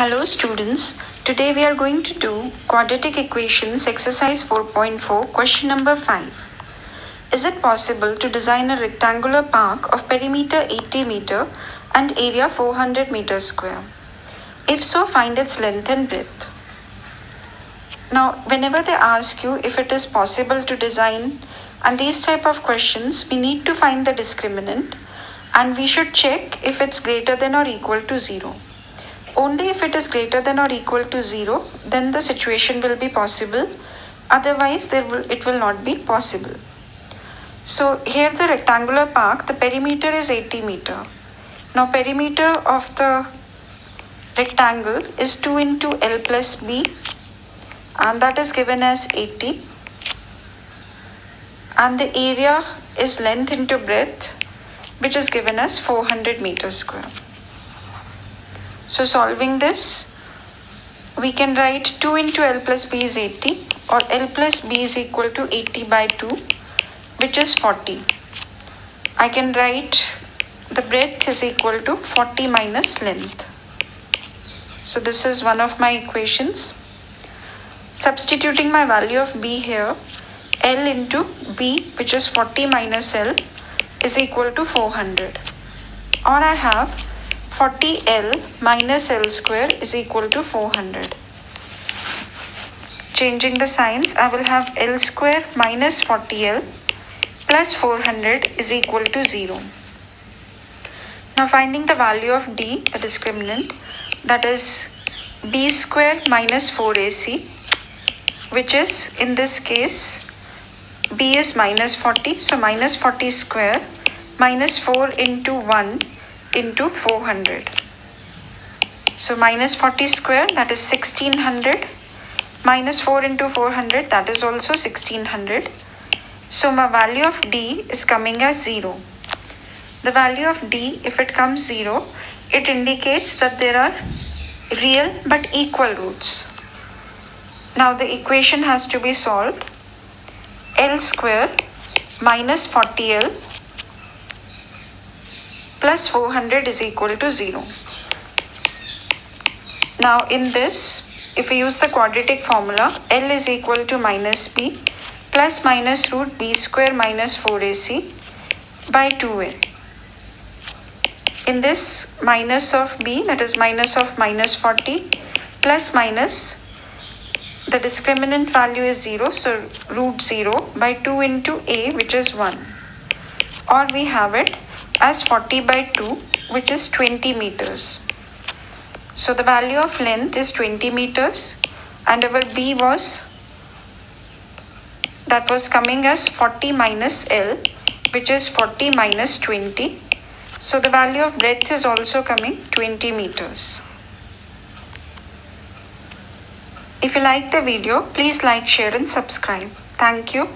Hello students, today we are going to do quadratic equations exercise 4.4 question number 5. Is it possible to design a rectangular park of perimeter 80 meter and area 400 meters square? If so, find its length and breadth. Now, whenever they ask you if it is possible to design and these type of questions, we need to find the discriminant and we should check if it's greater than or equal to 0. Only if it is greater than or equal to 0, then the situation will be possible. Otherwise, it will not be possible. So here the rectangular park, the perimeter is 80 meter. Now perimeter of the rectangle is 2 into L plus B, and that is given as 80. And the area is length into breadth, which is given as 400 meters square. So solving this, we can write 2 into L plus B is 80, or L plus B is equal to 80 by 2, which is 40. I can write the breadth is equal to 40 minus length. So this is one of my equations. Substituting my value of B here, L into B, which is 40 minus L, is equal to 400. Or I have 40L minus L square is equal to 400. Changing the signs, I will have L square minus 40L plus 400 is equal to 0. Now finding the value of D, the discriminant, that is B square minus 4AC, which is in this case B is minus 40, so minus 40 square minus 4 into 1 into 400. So minus 40 square, that is 1600, minus 4 into 400, that is also 1600. So my value of D is coming as 0. The value of D, if it comes 0, it indicates that there are real but equal roots. Now the equation has to be solved. L square minus 40L plus 400 is equal to 0. Now in this, if we use the quadratic formula, L is equal to minus B plus minus root B square minus 4AC by 2L. In this, minus of B, that is minus of minus 40 plus minus, the discriminant value is 0, so root 0 by 2 into A, which is 1. Or we have it as 40 by 2, which is 20 meters. So the value of length is 20 meters and our B was coming as 40 minus L, which is 40 minus 20. So the value of breadth is also coming 20 meters. If you like the video, please like, share and subscribe. Thank you.